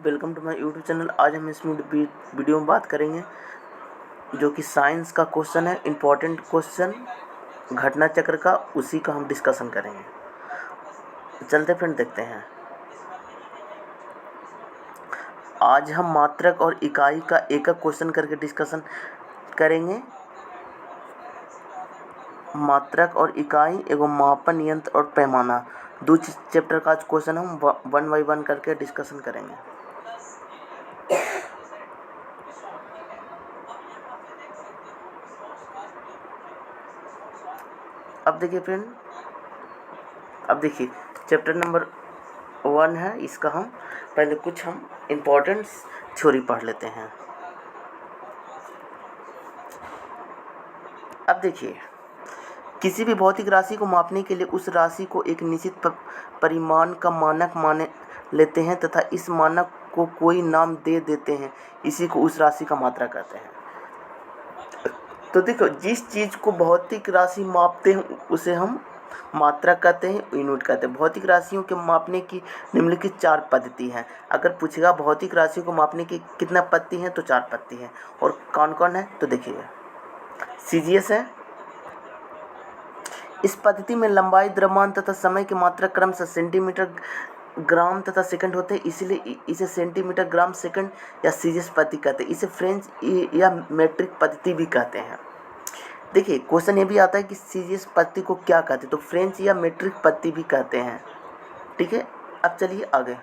Welcome to my YouTube channel. आज हम इसमें वीडियो में बात करेंगे जो कि साइंस का क्वेश्चन है, इम्पोर्टेंट क्वेश्चन घटना चक्र का, उसी का हम डिस्कशन करेंगे। चलते फ्रेंड देखते हैं। आज हम मात्रक और इकाई का एक एक क्वेश्चन करके डिस्कशन करेंगे। मात्रक और इकाई एवं मापन यंत्र और पैमाना, दो चैप्टर का आज क्वेश्चन हम वन बाई वन करके डिस्कशन करेंगे। अब देखिए फ्रेंड, अब देखिए चैप्टर नंबर 1 है। इसका हम पहले कुछ हम इम्पोर्टेंट थ्योरी पढ़ लेते हैं। अब देखिए, किसी भी भौतिक राशि को मापने के लिए उस राशि को एक निश्चित परिमाण का मानक मान लेते हैं तथा इस मानक को कोई नाम दे देते हैं। इसी को उस राशि का मात्रा कहते हैं। तो देखो, जिस चीज़ को भौतिक राशि मापते हैं उसे हम मात्रा कहते हैं, यूनिट कहते हैं। भौतिक राशियों के मापने की निम्नलिखित 4 पद्धति हैं। अगर पूछेगा भौतिक राशियों को मापने की कितना पद्धति हैं, तो 4 पद्धति हैं। और कौन कौन है तो देखिए, सीजीएस है। इस पद्धति में लंबाई, द्रव्यमान तथा समय की मात्रा क्रमशः सेंटीमीटर, ग्राम तथा सेकंड होते हैं, इसलिए इसे सेंटीमीटर, ग्राम, सेकंड या सीजीएस पद्धति कहते हैं। इसे फ्रेंच या मेट्रिक पद्धति भी कहते हैं। देखिए, क्वेश्चन ये भी आता है कि सीजीएस पद्धति को क्या कहते हैं, तो फ्रेंच या मेट्रिक पद्धति भी कहते हैं। ठीक है, अब चलिए आगे।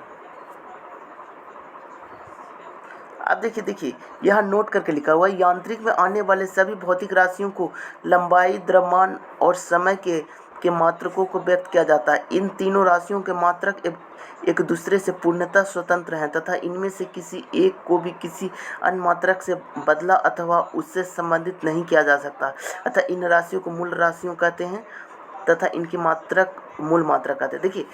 अब देखिए यहाँ नोट करके लिखा हुआ है, यांत्रिक में आने वाले सभी भौतिक राशियों को लंबाई, द्रव्यमान और समय के मात्रकों को व्यक्त किया जाता है। इन तीनों राशियों के मात्रक एक दूसरे से पूर्णतः स्वतंत्र हैं तथा इनमें से किसी एक को भी किसी अन्य मात्रक से बदला अथवा उससे संबंधित नहीं किया जा सकता। अतः इन राशियों को मूल राशियों कहते हैं तथा इनकी मात्रक मूल मात्रक कहते हैं। देखिए,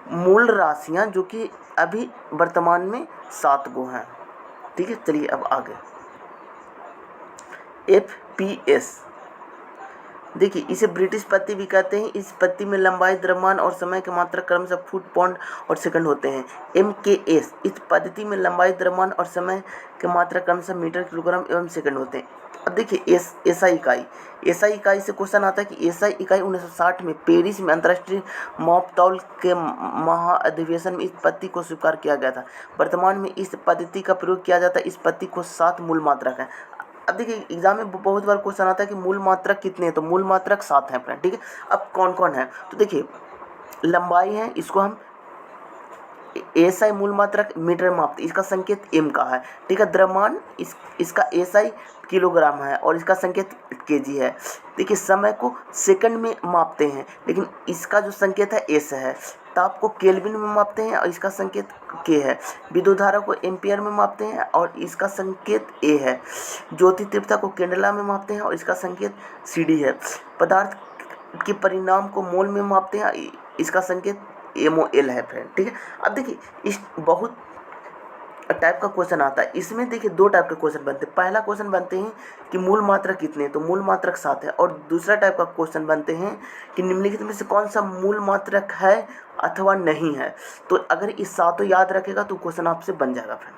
मूल राशियाँ जो कि अभी वर्तमान में 7 गो हैं। ठीक है, चलिए अब आगे। FPS, देखिए इसे ब्रिटिश पद्धति भी कहते हैं। इस पद्धति में लंबाई, द्रव्यमान और समय के मात्रा क्रमशः फुट, पाउंड और सेकंड होते हैं। MKS, इस पद्धति में लंबाई, द्रव्यमान और समय के मात्रा क्रमशः मीटर, किलोग्राम एवं सेकंड होते हैं। अब देखिए SI इकाई, SI इकाई से क्वेश्चन आता है कि SI इकाई 1960 में पेरिस में अंतर्राष्ट्रीय मापतौल के महाअधिवेशन में इस पद्धति को स्वीकार किया गया था। वर्तमान में इस पद्धति का प्रयोग किया जाता है। इस पद्धति को 7 मूल मात्रक है। अब देखिए, एग्जाम में बहुत बार क्वेश्चन आता है कि मूल मात्रक कितने हैं, तो मूल मात्रक 7 हैं फ्रेंड। ठीक है, अब कौन कौन है तो देखिए, लंबाई है, इसको हम SI मूल मात्रक मीटर में मापते हैं, इसका संकेत M का है। ठीक है, द्रव्यमान इसका SI किलोग्राम है और इसका संकेत kg है। देखिए, समय को सेकंड में मापते हैं लेकिन इसका जो संकेत है S है। ताप को केल्विन में मापते हैं और इसका संकेत K है। विद्युत धारा को एम्पियर में मापते हैं और इसका संकेत A है। ज्योति तीव्रता को कैंडेला में मापते हैं और इसका संकेत CD है। पदार्थ के परिणाम को मोल में मापते हैं, इसका संकेत MOL है फ्रेंड। ठीक है, अब देखिए इस बहुत टाइप का क्वेश्चन आता है। इसमें देखिए 2 टाइप के क्वेश्चन बनते हैं। पहला क्वेश्चन बनते हैं कि मूल मात्रक कितने हैं, तो मूल मात्रक 7 है। और दूसरा टाइप का क्वेश्चन बनते हैं कि निम्नलिखित में से कौन सा मूल मात्रक है अथवा नहीं है। तो अगर इस 7 याद रखेगा तो क्वेश्चन आपसे बन जाएगा फ्रेंड।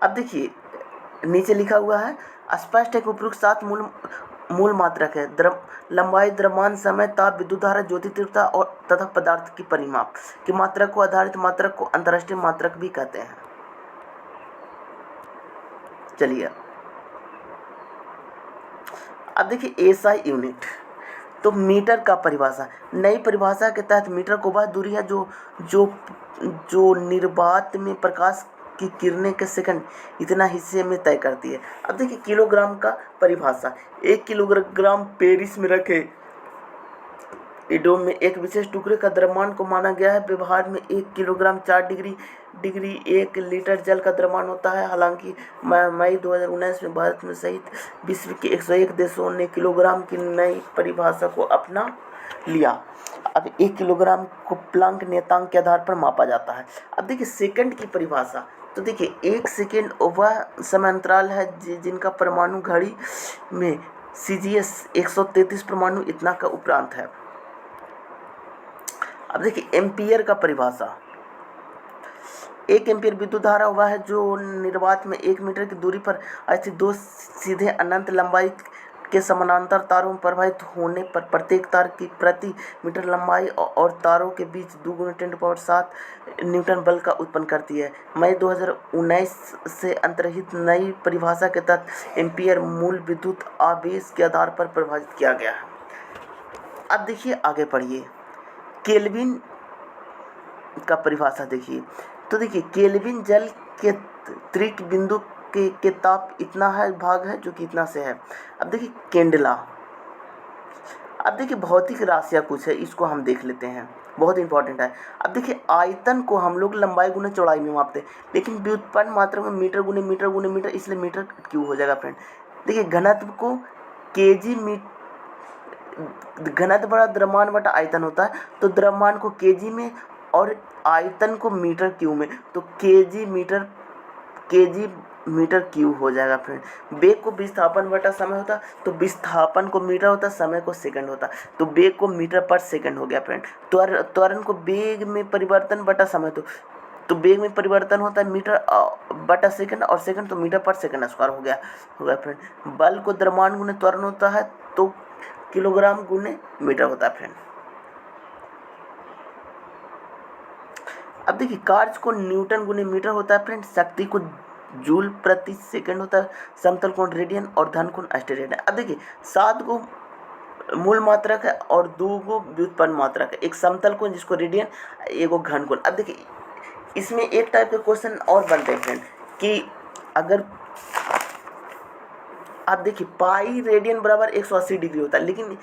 अब देखिए नीचे लिखा हुआ है, स्पष्ट है कि उपरोक्त 7 मूल मात्रक है। लंबाई, द्रव्यमान, समय, ताप, विद्युत धारा, ज्योति तीव्रता और तथा पदार्थ की परिमाप की मात्रक को आधारित मात्रक को अंतर्राष्ट्रीय मात्रक भी कहते हैं। चलिए अब देखिए SI यूनिट, तो मीटर का परिभाषा। नई परिभाषा के तहत मीटर को वह दूरी है जो निर्वात में प्रकाश की किरणें के सेकंड इतना हिस्से में तय करती है। अब देखिए किलोग्राम का परिभाषा, 1 किलोग्राम पेरिस में रखे एडोम में एक विशेष टुकड़े का द्रव्यमान को माना गया है। व्यवहार में 1 किलोग्राम 4 डिग्री 1 लीटर जल का द्रव्यमान होता है। हालांकि मई 2019 में भारत में सहित विश्व के 101 देशों ने किलोग्राम की नई परिभाषा को अपना लिया। अब 1 किलोग्राम को प्लांक नियतांक के आधार पर मापा जाता है। अब देखिए सेकंड की परिभाषा, तो देखिए 1 सेकेंड वह समय अंतराल है जिनका परमाणु घड़ी में CGS 133 परमाणु इतना का उपरांत है। अब देखिए एम्पियर का परिभाषा, 1 एम्पियर विद्युत धारा हुआ है जो निर्वात में 1 मीटर की दूरी पर स्थित 2 सीधे अनंत लंबाई के समानांतर तारों में प्रवाहित होने पर प्रत्येक तार की प्रति मीटर लंबाई और तारों के बीच 2 × 10⁻7 न्यूटन बल का उत्पन्न करती है। मई 2019 से अंतर्निहित नई परिभाषा के तहत एम्पियर मूल विद्युत आवेश के आधार पर परिभाषित किया गया है। अब देखिए आगे पढ़िए, केल्विन का परिभाषा देखिए। तो देखिए केल्विन जल के त्रिक बिंदु के ताप इतना है भाग है जो कि इतना से है। अब देखिए केंडला, अब देखिए भौतिक राशियाँ कुछ है, इसको हम देख लेते हैं, बहुत इंपॉर्टेंट है। अब देखिए आयतन को हम लोग लंबाई गुना चौड़ाई में मापते हैं, लेकिन व्युत्पन्न मात्रा में मीटर गुने मीटर गुने मीटर, इसलिए मीटर क्यूब हो जाएगा फ्रेंड। देखिए घनत्व को केजी घनत्व बड़ा द्रव्यमान बटा आयतन होता है, तो द्रव्यमान को केजी में और आयतन को मीटर क्यूब में, तो केजी मीटर क्यूब हो जाएगा फ्रेंड। वेग को विस्थापन बटा समय होता, तो विस्थापन को मीटर होता, समय को सेकंड होता, तो वेग को मीटर पर सेकंड हो गया फ्रेंड। त्वरण को वेग में परिवर्तन बटा समय, तो वेग में परिवर्तन होता है मीटर बटा सेकंड, और सेकंड तो मीटर पर सेकंड स्क्वायर हो गया फ्रेंड। बल को द्रव्यमान गुने त्वरण होता है, तो किलोग्राम गुने मीटर होता है फ्रेंड। अब देखिए कार्य को न्यूटन गुने मीटर होता है फ्रेंड, शक्ति को जूल प्रति सेकंड होता है, समतल कोण रेडियन और धन कोण अस्टेरियन है। अब देखिए 7 को मूल मात्रक है और 2 को व्युत्पन्न मात्रक है, एक समतल कोण जिसको रेडियन, एक घन कोण। अब देखिए इसमें एक टाइप के क्वेश्चन और बनते हैं फ्रेंड कि अगर आप देखिए पाई रेडियन बराबर 180 डिग्री होता है, लेकिन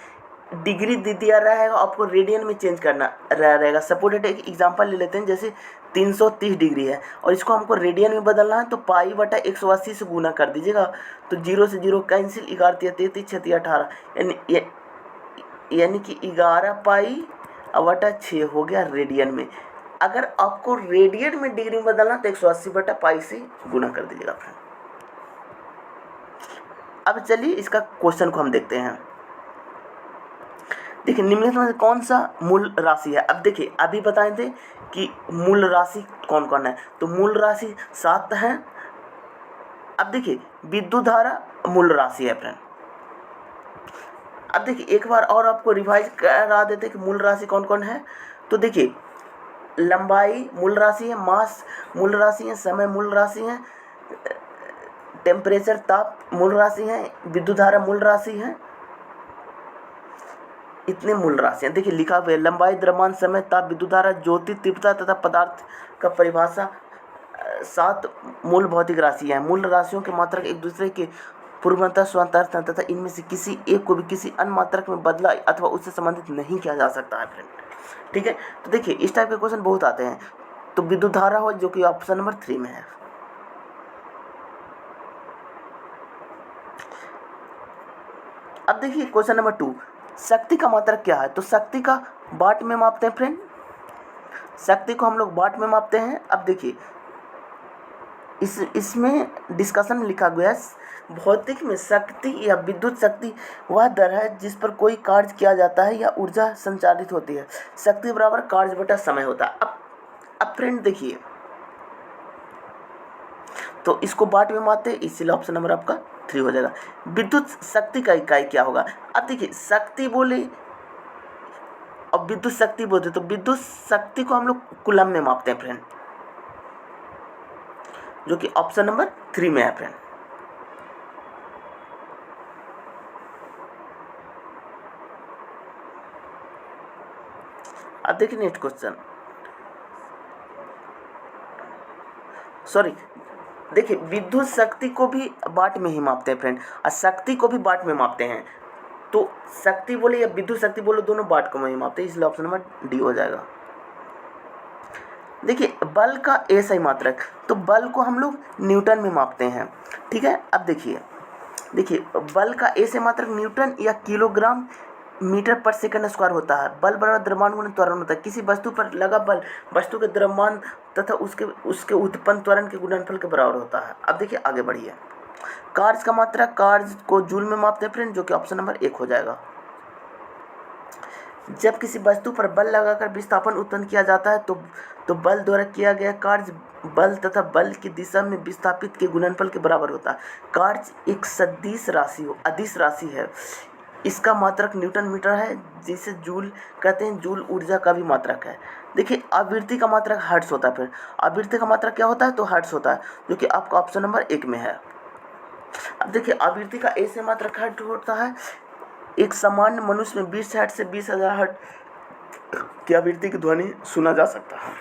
डिग्री दे दिया रहेगा, आपको रेडियन में चेंज करना रहेगा। सपोर्टेड एक एग्जांपल ले लेते हैं, जैसे 330 डिग्री है और इसको हमको रेडियन में बदलना है, तो पाई बटा 180 से गुना कर दीजिएगा, तो 0 से 0 कैंसिल, 11 33 36 18, यानी कि 11 पाई बटा 6 हो गया रेडियन में। अगर आपको रेडियन में डिग्री में बदलना तो 180 बटा पाई से गुना कर दीजिएगा फ्रेंड। अब चलिए इसका क्वेश्चन को हम देखते हैं। देखिए निम्नलिखित में से कौन सा मूल राशि है। अब देखिए अभी बताए थे कि मूल राशि कौन कौन है, तो मूल राशि 7 है। अब देखिए विद्युत धारा मूल राशि है फ्रेंड। अब देखिए एक बार और आपको रिवाइज करा देते कि मूल राशि कौन कौन है। तो देखिए लंबाई मूल राशि है, मास मूल राशि है, समय मूल राशि है, टेम्परेचर ताप मूल राशि है, विद्युत धारा मूल राशि है, इतने मूल राशि हैं। देखिए लिखा हुआ है लंबाई, द्रव्यमान, समय, ताप, विद्युत धारा, ज्योति तीव्रता तथा पदार्थ का परिभाषा 7 मूल भौतिक राशि हैं। मूल राशियों के मात्रक एक दूसरे के पूर्वतः स्वतंत्र तथा इनमें से किसी एक को भी किसी अन्य मात्रक में बदला अथवा उससे संबंधित नहीं किया जा सकता है फ्रेंड। ठीक है, तो देखिए इस टाइप के क्वेश्चन बहुत आते हैं। तो विद्युत धारा हो जो कि ऑप्शन नंबर 3 में है। अब देखिए क्वेश्चन नंबर 2, शक्ति का मात्रक क्या है। तो शक्ति का वाट में मापते हैं फ्रेंड, शक्ति को हम लोग वाट में मापते हैं। अब देखिए इसमें डिस्कशन में लिखा गया है भौतिक में शक्ति या विद्युत शक्ति वह दर है जिस पर कोई कार्य किया जाता है या ऊर्जा संचारित होती है। शक्ति बराबर कार्य बटा समय होता है। अब फ्रेंड देखिए, तो इसको वाट में मापते हैं, इसलिए ऑप्शन नंबर आपका 3 हो जाएगा। विद्युत शक्ति का इकाई क्या होगा। अब देखिए शक्ति बोले और विद्युत शक्ति बोलते, तो विद्युत शक्ति को हम लोग कूलम में मापते हैं फ्रेंड, जो कि ऑप्शन नंबर 3 में है फ्रेंड। अब देखिए नेक्स्ट क्वेश्चन, सॉरी देखिए विद्युत शक्ति को भी वाट में ही मापते हैं फ्रेंड, और शक्ति को भी वाट में मापते हैं। तो शक्ति बोले या विद्युत शक्ति बोले दोनों वाट को में ही मापते हैं, इसलिए ऑप्शन नंबर डी हो जाएगा। देखिए बल का ऐसा ही मात्रक, तो बल को हम लोग न्यूटन में मापते हैं। ठीक है, अब देखिए बल का ऐसे मात्रक न्यूटन या किलोग्राम मीटर पर सेकंड स्क्वायर होता है। बल बराबर द्रव्यमान गुणा त्वरण होता है। किसी वस्तु पर लगा बल वस्तु के द्रव्यमान तथा उसके उत्पन्न त्वरण के गुणनफल के बराबर होता है। अब देखिए आगे बढ़िए, कार्य का मात्रक, कार्य को जूल में मापते हैं फ्रेंड, जो कि ऑप्शन नंबर 1 हो जाएगा। जब किसी वस्तु पर बल लगाकर विस्थापन उत्पन्न किया जाता है तो बल द्वारा किया गया कार्य बल तथा बल की दिशा में विस्थापित के गुणनफल के बराबर होता है। कार्य एक अदिश राशि है। इसका मात्रक न्यूटन मीटर है, जिसे जूल कहते हैं। जूल ऊर्जा का भी मात्रक है। देखिए, आवृत्ति का मात्रक हर्ट्ज होता है। फिर आवृत्ति का मात्रक क्या होता है? तो हर्ट्ज होता है, जो कि आपका ऑप्शन नंबर 1 में है। अब देखिए, आवृत्ति का ऐसे मात्रक हर्ट्ज होता है। एक सामान्य मनुष्य में 20 हर्ट्ज से 20,000 हर्ट्ज की आवृत्ति की ध्वनि सुना जा सकता है।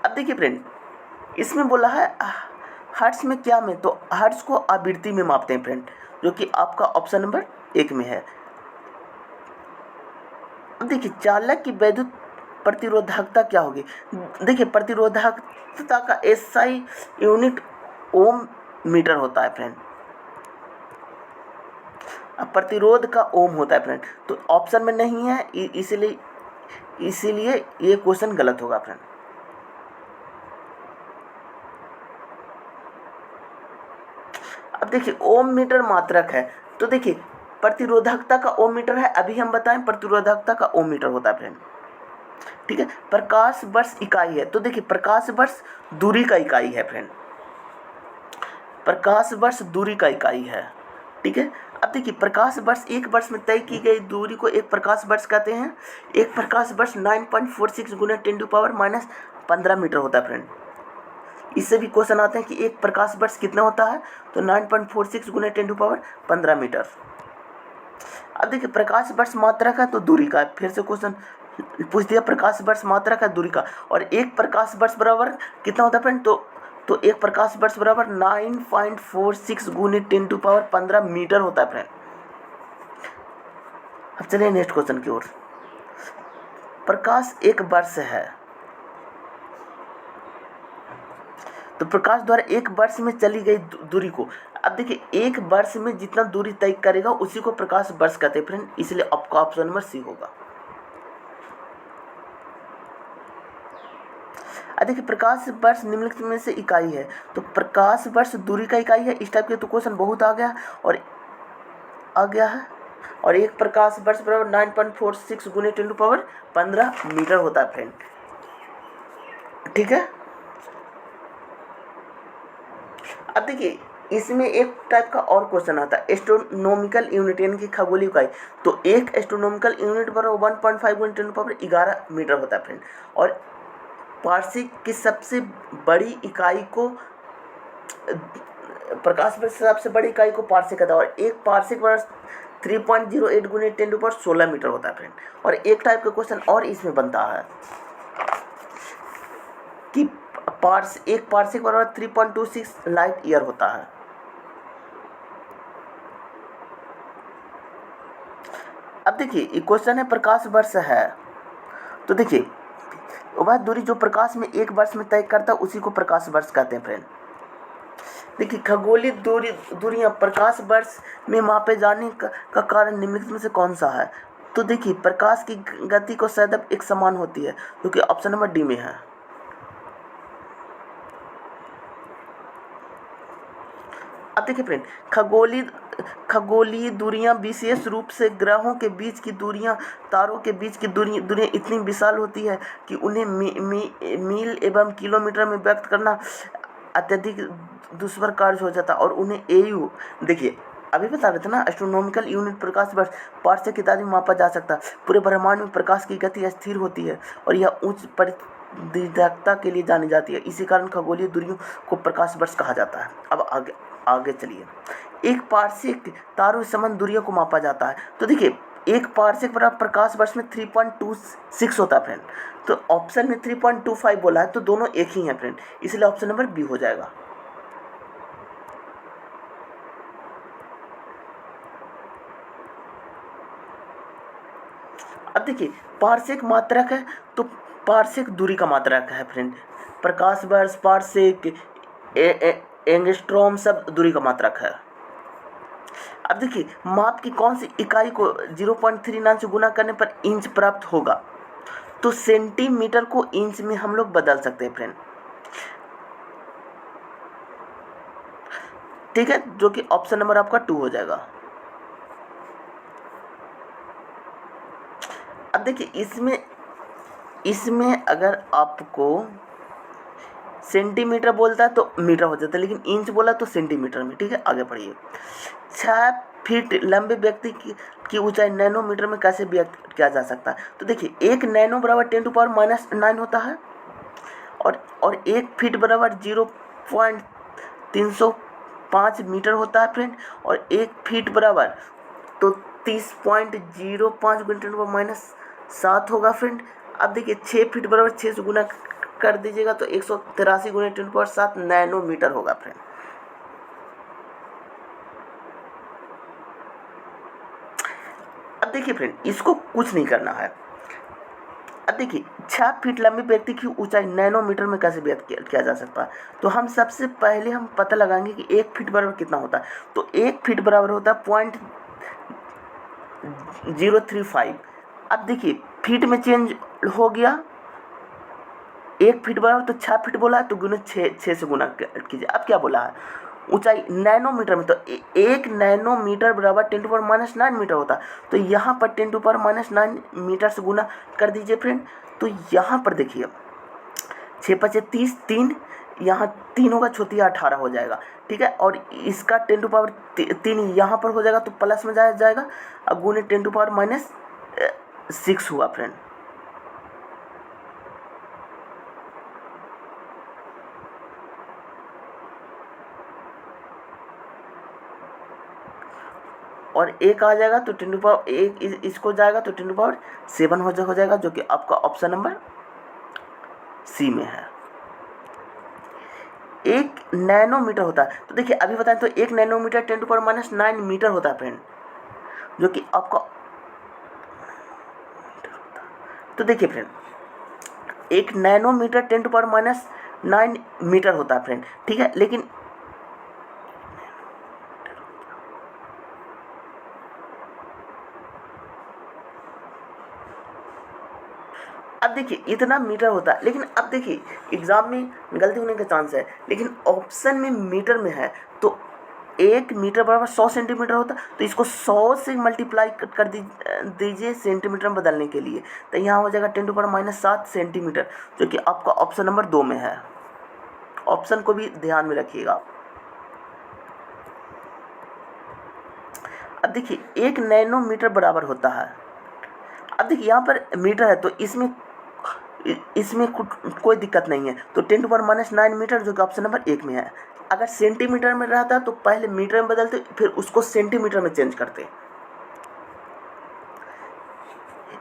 अब देखिए फ्रेंड, इसमें बोला है हर्ट्ज में क्या में, तो हर्ट्ज को आवृत्ति में मापते हैं फ्रेंड, जो कि आपका ऑप्शन नंबर 1 में है। अब देखिए, चालक की वैद्युत प्रतिरोधकता क्या होगी? देखिए, प्रतिरोधकता का एसआई यूनिट ओम मीटर होता है फ्रेंड। अब प्रतिरोध का ओम होता है फ्रेंड, तो ऑप्शन में नहीं है, इसीलिए ये क्वेश्चन गलत होगा फ्रेंड। अब देखिए, ओम मीटर मात्रक है, तो देखिए प्रतिरोधकता का ओम मीटर है। अभी हम बताएं, प्रतिरोधकता का ओम मीटर होता है फ्रेंड। ठीक है, प्रकाश वर्ष इकाई है, तो देखिए प्रकाश वर्ष दूरी का इकाई है फ्रेंड। प्रकाश वर्ष दूरी का इकाई है। ठीक है, अब देखिए, प्रकाश वर्ष एक वर्ष में तय की गई दूरी को एक प्रकाश वर्ष कहते हैं। एक प्रकाश वर्ष 9.46 गुना 10⁻⁻15 मीटर होता है फ्रेंड। इससे भी क्वेश्चन आते हैं कि एक प्रकाश वर्ष कितना होता है, तो 9.46 गुना 10⁻15 मीटर। अब देखिए, प्रकाश वर्ष मात्रक है तो दूरी का, फिर से क्वेश्चन पूछ दिया, प्रकाश वर्ष मात्रक है दूरी का, और एक प्रकाश वर्ष बराबर कितना होता है फ्रेंड, तो एक प्रकाश वर्ष बराबर 9.46 गुने 10⁻15 मीटर होता है फ्रेंड। अब चलिए नेक्स्ट क्वेश्चन की ओर। प्रकाश एक वर्ष है, तो प्रकाश द्वारा एक वर्ष में चली गई दूरी को, अब देखिए एक वर्ष में जितना दूरी तय करेगा उसी को प्रकाश वर्ष कहते हैं फ्रेंड, इसलिए आपका ऑप्शन नंबर सी होगा। देखिए, प्रकाश वर्ष निम्नलिखित में से इकाई है, तो प्रकाश वर्ष दूरी का इकाई है। इस टाइप के तो क्वेश्चन बहुत आ गया है, और एक प्रकाश वर्ष बराबर 9.46 गुने 10⁻15 मीटर होता है फ्रेंड। ठीक है, अब देखिए इसमें एक टाइप का और क्वेश्चन आता है, एस्ट्रोनॉमिकल यूनिट यानी कि खगोलीय इकाई। तो एक एस्ट्रोनॉमिकल यूनिट बराबर 1.5 गुने 10⁻11 मीटर होता है फ्रेंड। और पार्शिक की सबसे बड़ी इकाई को, प्रकाश वर्ष सबसे बड़ी इकाई को पार्शिक कहता है, और एक पार्शिक वर्ष 3.08 गुने 10⁻16 मीटर होता है फ्रेंड। और एक टाइप का क्वेश्चन और इसमें बनता है कि एक पार्शिक बराबर 3.26 लाइट ईयर होता है। अब देखिए, ये क्वेश्चन है प्रकाश वर्ष है, तो देखिए वह दूरी जो प्रकाश में एक वर्ष में तय करता है उसी को प्रकाश वर्ष कहते हैं फ्रेंड। देखिए, खगोलीय दूरियां प्रकाश वर्ष में मापे जाने का कारण निम्नलिखित में से कौन सा है? तो देखिए, प्रकाश की गति को सदैव एक समान होती है, जो कि ऑप्शन नंबर डी में है। अब देखिए फ्रेंड, खगोलीय दूरियां विशेष रूप से ग्रहों के बीच की दूरियां, तारों के बीच की दूरियां इतनी विशाल होती है कि उन्हें मील एवं किलोमीटर में व्यक्त करना अत्यधिक दुष्कर कार्य हो जाता है, और उन्हें एयू, देखिए अभी बता रहे थे ना, एस्ट्रोनॉमिकल यूनिट प्रकाश वर्ष पार्शिक की तारीख में मापा जा सकता है। पूरे ब्रह्मांड में प्रकाश की गति स्थिर होती है और यह उच्च परिदीर्घता के लिए जानी जाती है। इसी कारण खगोलीय दूरियों को प्रकाश वर्ष कहा जाता है। अब आगे चलिए, एक पार्शिक तारों समान दूरियों को मापा जाता है, तो देखिए एक पार्शिक बराबर प्रकाश वर्ष में 3.26 होता है फ्रेंड। तो ऑप्शन में 3.25 बोला है, तो दोनों एक ही हैं फ्रेंड, इसलिए ऑप्शन नंबर बी हो जाएगा। अब देखिए, पार्शिक मात्रक है तो पार्शिक दूरी का मात्रक है फ्रेंड। प्रकाश वर्ष, पार्शिक, एंगस्ट्रॉम सब दूरी का मात्रक है। अब देखिए, माप की कौन सी इकाई को 0.39 से गुना करने पर इंच प्राप्त होगा? तो सेंटीमीटर को इंच में हम लोग बदल सकते हैं फ्रेंड। ठीक है, जो कि ऑप्शन नंबर आपका 2 हो जाएगा। अब देखिए इसमें अगर आपको सेंटीमीटर बोलता है तो मीटर हो जाता है, लेकिन इंच बोला तो सेंटीमीटर में। ठीक है, आगे पढ़िए। 6 फीट लंबे व्यक्ति की ऊंचाई नैनोमीटर में कैसे व्यक्त किया जा सकता है? तो देखिए 1 नैनो बराबर 10⁻⁻9 होता है, और 1 फीट बराबर 0.305 मीटर होता है फ्रेंड, और 1 फीट बराबर तो 30.05 × 10⁻⁷ होगा फ्रेंड। अब देखिए 6 फीट बराबर 6 से गुना कर दीजिएगा तो 183 × 10⁻7 नैनोमीटर होगा फ्रेंड। अब देखिए फ्रेंड, इसको कुछ नहीं करना है। अब देखिए 6 फीट लंबे व्यक्ति की ऊंचाई नैनोमीटर में कैसे व्यक्त किया जा सकता है? तो हम सबसे पहले हम पता लगाएंगे कि 1 फीट बराबर कितना होता है। तो 1 फीट बराबर होता है 0.035। अब देखिए फीट में चेंज हो गया, 1 फीट बराबर तो 6 फीट बोला है, तो गुना 6 से गुना कीजिए। अब क्या बोला है? ऊंचाई नैनोमीटर में, तो 1 नैनोमीटर बराबर 10⁻⁹ मीटर होता है। तो यहाँ पर 10⁻⁹ मीटर से गुना कर दीजिए फ्रेंड। तो यहाँ पर देखिए 6 × 5 = 30, 3 यहाँ 3 होगा, 6 × 18 हो जाएगा। ठीक है, और इसका 10⁻3 यहाँ पर हो जाएगा तो प्लस में जाएगा, अब गुने 10⁻⁻6 हुआ फ्रेंड। और 1 आ जाएगा तो 10⁻1 इसको जाएगा तो 10⁻7 हो जाएगा, जो कि आपका ऑप्शन नंबर सी में है। 1 नैनोमीटर होता है, तो देखिए अभी बताएं तो 1 नैनोमीटर 10⁻⁹ मीटर होता है फ्रेंड, जो कि आपका। तो देखिए फ्रेंड 1 नैनोमीटर 10⁻⁹ मीटर होता है फ्रेंड। ठीक है, लेकिन अब देखिए इतना मीटर होता है, लेकिन अब देखिए एग्जाम में गलती होने का चांस है, लेकिन ऑप्शन में मीटर में है। तो 1 मीटर बराबर 100 सेंटीमीटर होता है, तो इसको 100 से मल्टीप्लाई कर दीजिए सेंटीमीटर में बदलने के लिए, तो यहाँ हो जाएगा 10⁻⁷ सेंटीमीटर, जो कि आपका ऑप्शन नंबर 2 में है। ऑप्शन को भी ध्यान में रखिएगा। अब देखिए 1 नैनोमीटर बराबर होता है, अब देखिए यहाँ पर मीटर है तो इसमें कोई दिक्कत नहीं है, तो 10⁻⁹ मीटर, जो कि ऑप्शन नंबर 1 में है। अगर सेंटीमीटर में रहता तो पहले मीटर में बदलते, फिर उसको सेंटीमीटर में चेंज करते।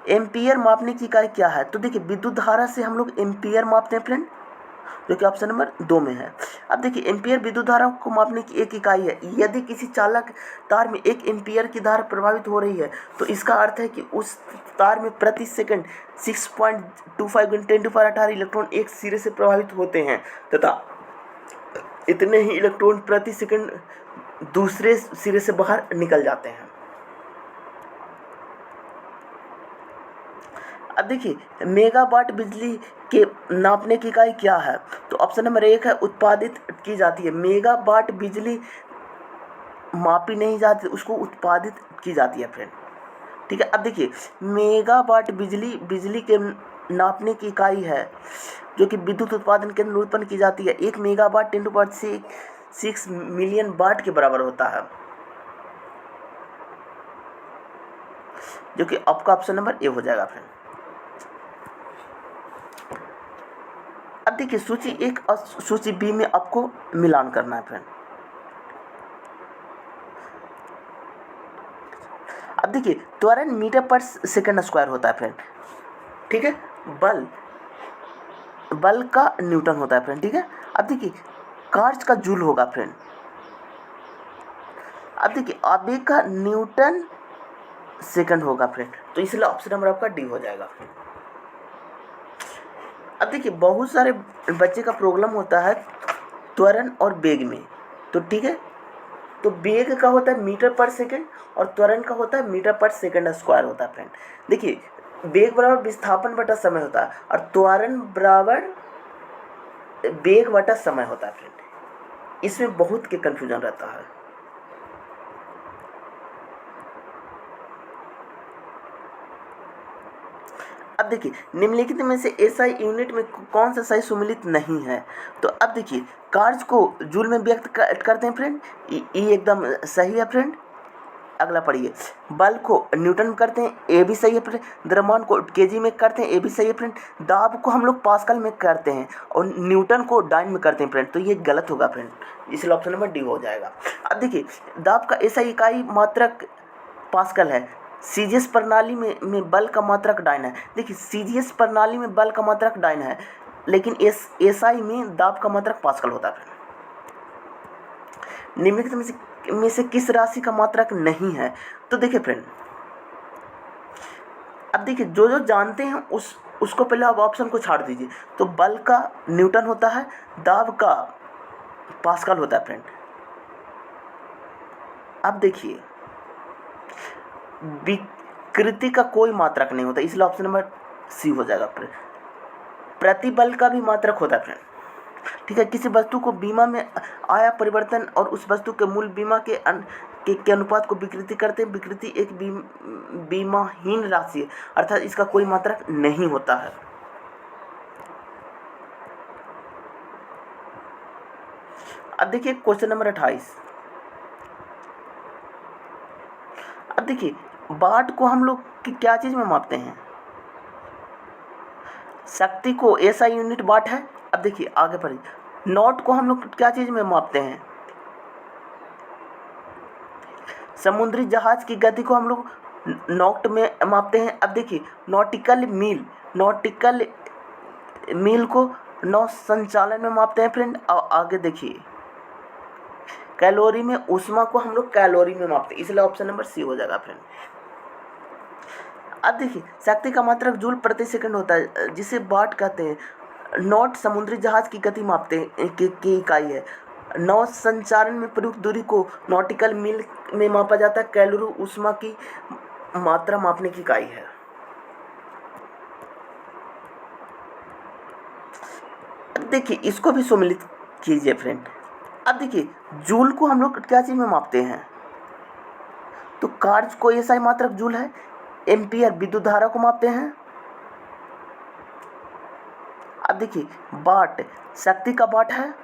एम्पियर मापने की इकाई क्या है? तो देखिए विद्युत धारा से हम लोग एम्पियर मापते हैं फ्रेंड, जो कि ऑप्शन नंबर 2 में है। अब देखिए एम्पियर विद्युत धारा को मापने की एक इकाई है। यदि किसी चालक तार में 1 एम्पियर की धारा प्रवाहित हो रही है, तो इसका अर्थ है कि उस तार में प्रति सेकंड 6.25 × 10⁻18 इलेक्ट्रॉन एक सिरे से प्रवाहित होते हैं, तथा इतने ही इलेक्ट्रॉन प्रति सेकंड दूसरे सिरे से बाहर निकल जाते हैं। अब देखिए मेगावाट बिजली के नापने की इकाई क्या है? तो ऑप्शन नंबर 1 है उत्पादित की जाती है। मेगावाट बिजली मापी नहीं जाती, उसको उत्पादित की जाती है फ्रेंड। ठीक है, अब देखिए मेगावाट बिजली के नापने की इकाई है, जो कि विद्युत उत्पादन के अंदर उत्पन्न की जाती है। 1 मेगावाट 10⁻6 मिलियन वाट के बराबर होता है, जो कि आपका ऑप्शन नंबर ए हो जाएगा फ्रेंड। अब देखिए सूची 1 और सूची बी में आपको मिलान करना है फ्रेंड। अब देखिए त्वरण मीटर पर सेकंड स्क्वायर होता है फ्रेंड। ठीक है, बल का न्यूटन होता है फ्रेंड। ठीक है, अब देखिए कार्य का जूल होगा फ्रेंड। अब देखिए आवेग का न्यूटन सेकंड होगा फ्रेंड, तो इसलिए ऑप्शन नंबर आपका डी हो जाएगा। अब देखिए बहुत सारे बच्चे का प्रॉब्लम होता है त्वरण और वेग में, तो ठीक है, तो वेग का होता है मीटर पर सेकंड और त्वरण का होता है मीटर पर सेकंड स्क्वायर होता है फ्रेंड। देखिए वेग बराबर विस्थापन बटा समय होता है, और त्वरण बराबर वेग बटा समय होता है फ्रेंड। इसमें बहुत के कंफ्यूजन रहता है। अब देखिए निम्नलिखित में से एसआई यूनिट में कौन सा सही सुमेलित नहीं है। तो अब देखिए कार्य को जूल में व्यक्त करते हैं फ्रेंड, ये एकदम सही है फ्रेंड। अगला पढ़िए, बल को न्यूटन में करते हैं, ये भी सही है फ्रेंड। द्रव्यमान को केजी में करते हैं, ये भी सही है फ्रेंड। दाब को हम लोग पास्कल में करते हैं और न्यूटन को डाइन में करते हैं फ्रेंड, तो ये गलत होगा फ्रेंड, इसलिए ऑप्शन नंबर डी हो जाएगा। अब देखिए दाब का ऐसा इकाई मात्रक पास्कल है, सीजीएस प्रणाली में बल का मात्रक डाइन है। देखिए सीजीएस प्रणाली में बल का मात्रक डाइन है, लेकिन एसआई में दाब का मात्रक पास्कल होता है। निम्नलिखित में से किस राशि का मात्रक नहीं है। तो देखिए फ्रेंड, अब देखिए जो जानते हैं उसको पहले आप ऑप्शन को छाड़ दीजिए। तो बल का न्यूटन होता है, दाब का पास्कल होता है फ्रेंड। अब देखिए विकृति का कोई मात्रक नहीं होता, इसलिए ऑप्शन नंबर सी हो जाएगा फ्रेंड। प्रतिबल का भी मात्रक होता है फ्रेंड, ठीक है। किसी वस्तु को बीमा में आया परिवर्तन और उस वस्तु के मूल बीमा के अनुपात को विकृति करते हैं। विकृति एक बीमाहीन राशि है, अर्थात इसका कोई मात्रक नहीं होता है। अब देखिए क्वेश्चन नंबर 28। अब देखिए वाट को हम लोग क्या चीज में मापते हैं। शक्ति को ऐसा यूनिट वाट है। अब देखिए आगे पढ़िए, नॉट को हम लोग क्या चीज में मापते हैं। समुद्री जहाज की गति को हम लोग नॉट में मापते हैं। अब देखिए नॉटिकल मील को नौ संचालन में मापते हैं फ्रेंड। और आगे देखिए कैलोरी में ऊष्मा को हम लोग कैलोरी में मापते हैं, इसलिए ऑप्शन नंबर सी हो जाएगा फ्रेंड। अब देखिए शक्ति का मात्रक जूल प्रति सेकंड होता है, जिसे वाट कहते हैं। नॉट समुद्री जहाज की गति मापते हैं की इकाई है। नौ संचारण में प्रयुक्त दूरी को नॉटिकल मील में मापा जाता है। कैलोरी ऊष्मा की मात्रा मापने की इकाई है। अब देखिए इसको भी सम्मिलित कीजिए फ्रेंड। अब देखिए जूल को हम लोग क्या चीज में मापते हैं। तो कार्य को ऐसा ही मात्रक जूल है। एम्पियर विद्युत धारा को मापते हैं। अब देखिए वाट शक्ति का वाट है,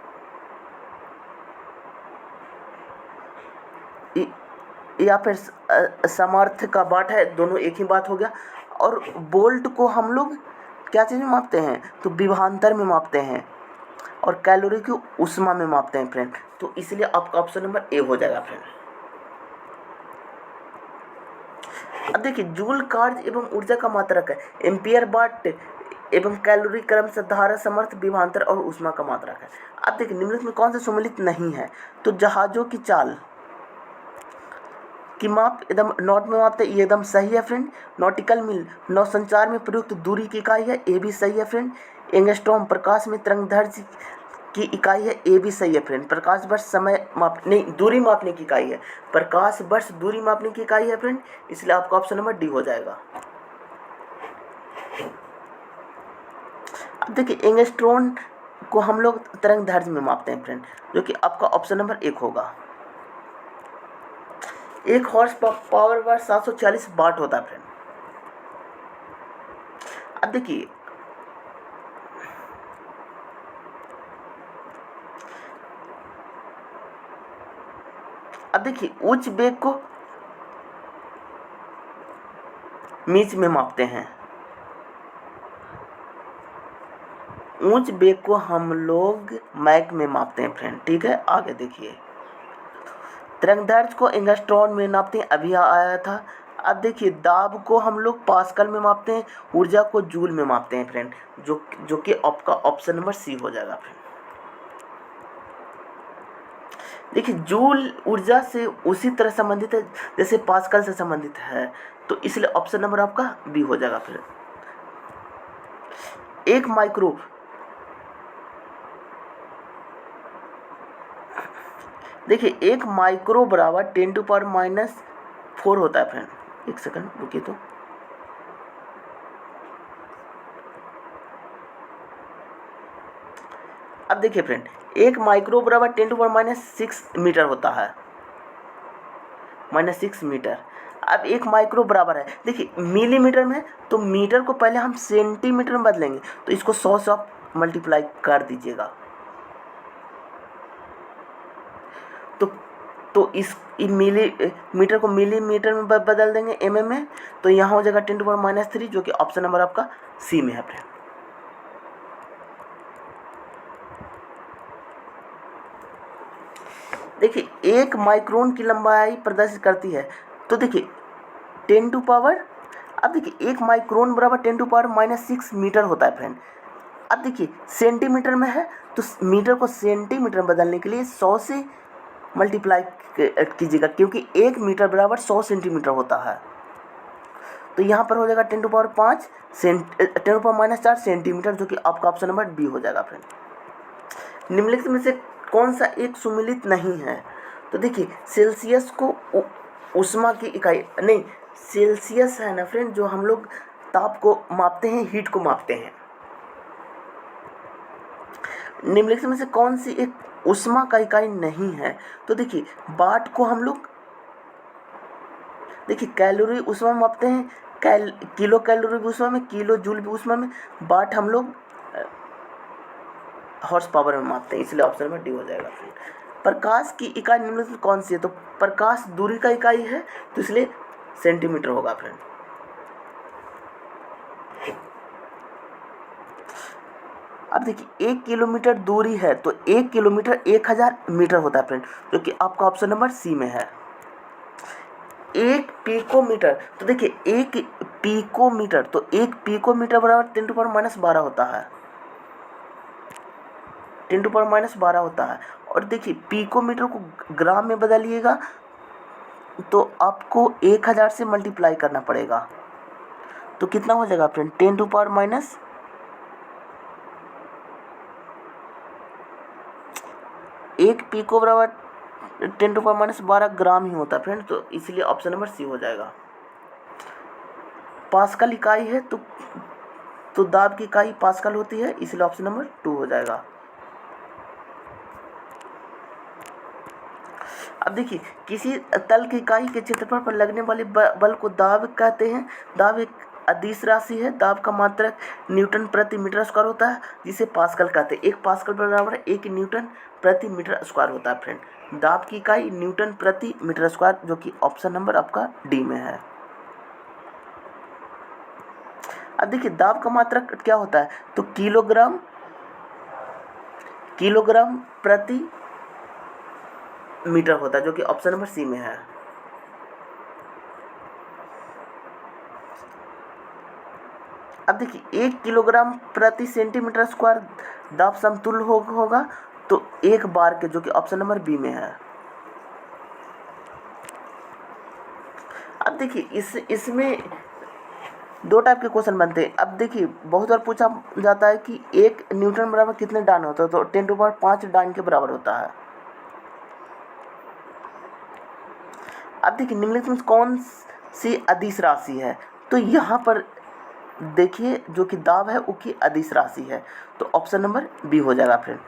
या फिर सामर्थ्य का वाट है, दोनों एक ही बात हो गया। और वोल्ट को हम लोग क्या चीज में मापते हैं। तो विभवांतर में मापते हैं। और कैलोरी को ऊष्मा में मापते हैं फ्रेंड, तो इसलिए आपका ऑप्शन नंबर ए हो जाएगा फ्रेंड। अब देखिए जूल कार्य एवं ऊर्जा का मात्रक है। एम्पियर वाट एवं कैलोरी क्रमशः धारा समर्थ विभवांतर और ऊष्मा का मात्रक है। अब देखिए निम्नलिखित में कौन सा सम्मिलित नहीं है। तो जहाजों की चाल की माप एकदम नॉट में मापते हैं, ये एकदम सही है फ्रेंड। नॉटिकल मील नौ संचार में प्रयुक्त दूरी की इकाई है, ये भी सही है फ्रेंड। एंगस्ट्रॉम प्रकाश में तरंगदैर्घ्य की इकाई है, ये भी सही है फ्रेंड। प्रकाश वर्ष समय नहीं दूरी मापने की इकाई है। प्रकाश वर्ष दूरी मापने की इकाई है फ्रेंड, इसलिए आपका ऑप्शन नंबर डी हो जाएगा। अब देखिए एंगस्ट्रॉम को हम लोग तरंगदैर्घ्य में मापते हैं फ्रेंड, जो कि आपका ऑप्शन नंबर 1 होगा। 1 हॉर्स पावर वर्ष 740 वाट होता है फ्रेंड। अब देखिए उच्च वेग को मीच में मापते हैं। उच्च वेग को हम लोग मैक में मापते हैं फ्रेंड, ठीक है। आगे देखिए तरंगदैर्घ्य को एंगस्ट्रॉम में नापते हैं, अभी आया था। अब देखिए दाब को हम लोग पास्कल में मापते हैं। ऊर्जा को जूल में मापते हैं फ्रेंड, जो कि आपका ऑप्शन नंबर सी हो जाएगा फ्रेंड। देखिए जूल ऊर्जा से उसी तरह संबंधित है जैसे पास्कल से संबंधित है, तो इसलिए ऑप्शन नंबर आपका बी हो जाएगा फ्रेंड। एक माइक्रो देखिए 1 माइक्रो बराबर 10⁻⁴ होता है फ्रेंड। एक सेकंड रुकिए। तो अब देखिए फ्रेंड 1 माइक्रो बराबर 10⁻�6 मीटर होता है, -6 मीटर। अब 1 माइक्रो बराबर है, देखिए मिलीमीटर में, तो मीटर को पहले हम सेंटीमीटर में बदलेंगे, तो इसको 100 से आप मल्टीप्लाई कर दीजिएगा। तो इस मिलीमीटर को मिलीमीटर में बदल देंगे mm में, तो यहाँ हो जाएगा 10⁻³ जो कि ऑप्शन नंबर आपका सी में है फ्रेंड। देखिए 1 माइक्रोन की लंबाई प्रदर्शित करती है, तो देखिए 10⁻, अब देखिए 1 माइक्रोन बराबर 10⁻⁻6 मीटर होता है फ्रेंड। अब देखिए सेंटीमीटर में है, तो मीटर को सेंटीमीटर में बदलने के लिए 100 से मल्टीप्लाई कीजिएगा, क्योंकि 1 मीटर बराबर 100 सेंटीमीटर होता है। तो यहाँ पर हो जाएगा 10⁻⁴ 10⁻⁻4 सेंटीमीटर, जो कि आपका ऑप्शन नंबर बी हो जाएगा फ्रेंड। निम्नलिखित में से कौन सा एक सुमेलित नहीं है? तो देखिए सेल्सियस को ऊष्मा की इकाई नहीं, सेल्सियस है ना फ्रेंड, जो हम लोग ताप को मापते हैं, हीट को मापते हैं। निम्नलिखित में से कौन सी एक ऊष्मा का इकाई नहीं है? तो देखिए वाट को हम लोग, देखिए कैलोरी ऊष्मा में मापते हैं, किलो कैलोरी भी ऊष्मा में, किलो जूल भी ऊष्मा में, वाट हम लोग हॉर्स पावर में मापते हैं, इसलिए ऑप्शन नंबर डी हो जाएगा। प्रकाश की इकाई निम्नलिखित में कौन सी है? तो प्रकाश दूरी का इकाई है, तो इसलिए सेंटीमीटर होगा फ्रेंड। अब देखिए 1 किलोमीटर दूरी है, तो 1 किलोमीटर 1000 मीटर होता है फ्रेंड, जो कि आपका ऑप्शन नंबर सी में है। 1 पिकोमीटर, तो देखिए 1 पिकोमीटर, तो 1 पिकोमीटर बराबर 10⁻⁻12 होता है, 10⁻⁻12 होता है। और देखिए पिकोमीटर को ग्राम में बदलिएगा, तो आपको 1000 से मल्टीप्लाई करना पड़ेगा, तो कितना हो जाएगा फ्रेंड? 10⁻⁻, एक पिको बराबर 10⁻⁻12 ग्राम ही होता है फ्रेंड, तो इसलिए ऑप्शन नंबर सी हो जाएगा। पास्कल इकाई है, तो दाब की इकाई पास्कल होती है, इसलिए ऑप्शन नंबर 2 हो जाएगा। अब देखिए किसी तल की इकाई के क्षेत्रफल पर लगने वाले बल को दाब कहते हैं। दाब एक अदिश राशि है, दाब का मात्रक न्यूटन प्रति मीटर स्क्वायर होता है, जिसे पास्कल कहते हैं। 1 पास्कल बराबर 1 न्यूटन प्रति मीटर स्क्वायर होता है फ्रेंड। दाब की इकाई न्यूटन प्रति मीटर स्क्वायर, जो कि ऑप्शन नंबर आपका डी में है। अब देखिए दाब का मात्रक क्या होता है? तो किलोग्राम प्रति मीटर होता है, जो कि ऑप्शन नंबर सी में है। अब देखिए 1 किलोग्राम प्रति सेंटीमीटर स्क्वायर दाब समतुल्य होगा, तो 1 बार के, जो कि ऑप्शन नंबर बी में है। अब देखिए इसमें 2 टाइप के क्वेश्चन बनते हैं। अब देखिए बहुत बार पूछा जाता है कि 1 न्यूटन बराबर कितने डायन होता है? तो 10⁵ डायन के बराबर होता है। अब देखिए निम्नलिखित में कौन सी अदिश राशि है? तो यहाँ पर देखिए जो कि दाब है वो की अदिश राशि है, तो ऑप्शन नंबर बी हो जाएगा फ्रेंड।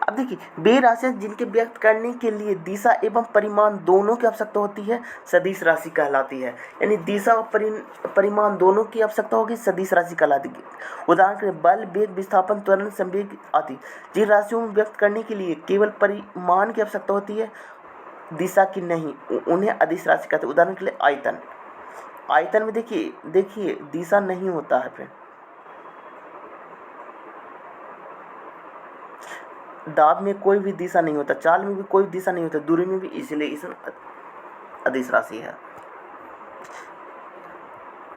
अब देखिए वे राशियाँ जिनके व्यक्त करने के लिए दिशा एवं परिमाण दोनों की आवश्यकता होती है, सदिश राशि कहलाती है। यानी दिशा और परिमाण दोनों की आवश्यकता होगी, सदिश राशि कहलाती है। उदाहरण के लिए बल, वेग, विस्थापन, त्वरण, संवेग आदि। जिन राशियों में व्यक्त करने के लिए केवल परिमाण की आवश्यकता होती है, दिशा की नहीं, उन्हें अदिश राशि कहते हैं। उदाहरण के लिए आयतन, आयतन में देखिए दिशा नहीं होता है फ्रेंड। दाब में कोई भी दिशा नहीं होता, चाल में भी कोई दिशा नहीं होता, दूरी में भी, इसलिए इसमें अदिश राशि है।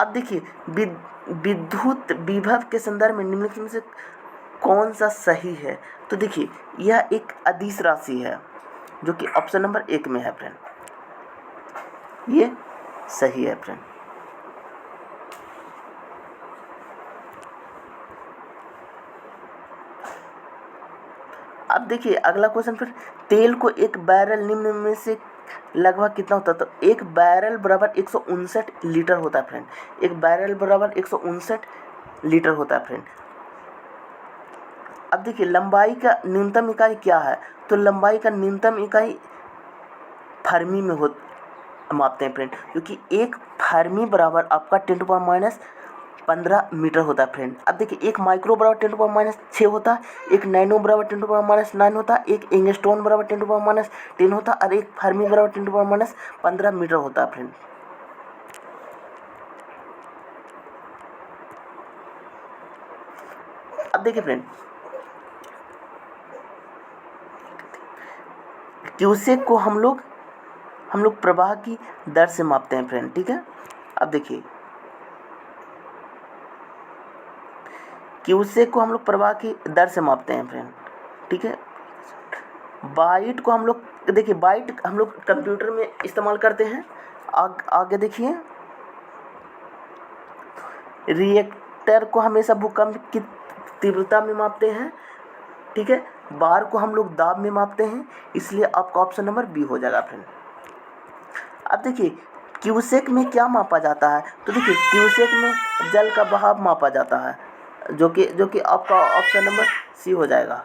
अब देखिए विद्युत विभव के संदर्भ में निम्नलिखित में से कौन सा सही है? तो देखिए यह एक अदिश राशि है, जो कि ऑप्शन नंबर 1 में है फ्रेंड, ये सही है फ्रेंड। अब देखिए अगला क्वेश्चन फिर, तेल को एक बैरल निम्न में से लगभग कितना होता है? तो एक बैरल बराबर 159 लीटर होता है फ्रेंड। एक बैरल बराबर 159 लीटर होता है फ्रेंड। अब देखिए लंबाई का न्यूनतम इकाई क्या है? तो लंबाई का न्यूनतम इकाई फर्मी में मापते हैं फ्रेंड, क्योंकि एक फर्मी बराबर आपका 10⁻15 मीटर होता है फ्रेंड। अब देखिए, एक माइक्रो बराबर 10⁻6 होता है, एक नैनो बराबर 10⁻9 होता है, एक एंगस्ट्रॉन बराबर 10⁻10 होता है और एक फर्मी बराबर 10⁻15 मीटर होता है फ्रेंड। अब देखिए फ्रेंड, क्यूसेक को हम लोग प्रवाह की दर से मापते हैं फ्रेंड, ठीक है। अब देखिए, क्यूसेक को हम लोग प्रवाह की दर से मापते हैं फ्रेंड, ठीक है। बाइट को हम लोग, देखिए बाइट हम लोग कंप्यूटर में इस्तेमाल करते हैं। आगे देखिए, रिएक्टर को हमेशा भूकंप की तीव्रता में मापते हैं, ठीक है। बार को हम लोग दाब में मापते हैं, इसलिए आपका ऑप्शन नंबर बी हो जाएगा फ्रेंड। अब देखिए, क्यूसेक में क्या मापा जाता है, तो देखिए क्यूसेक में जल का बहाव मापा जाता है, जो कि आपका ऑप्शन नंबर सी हो जाएगा।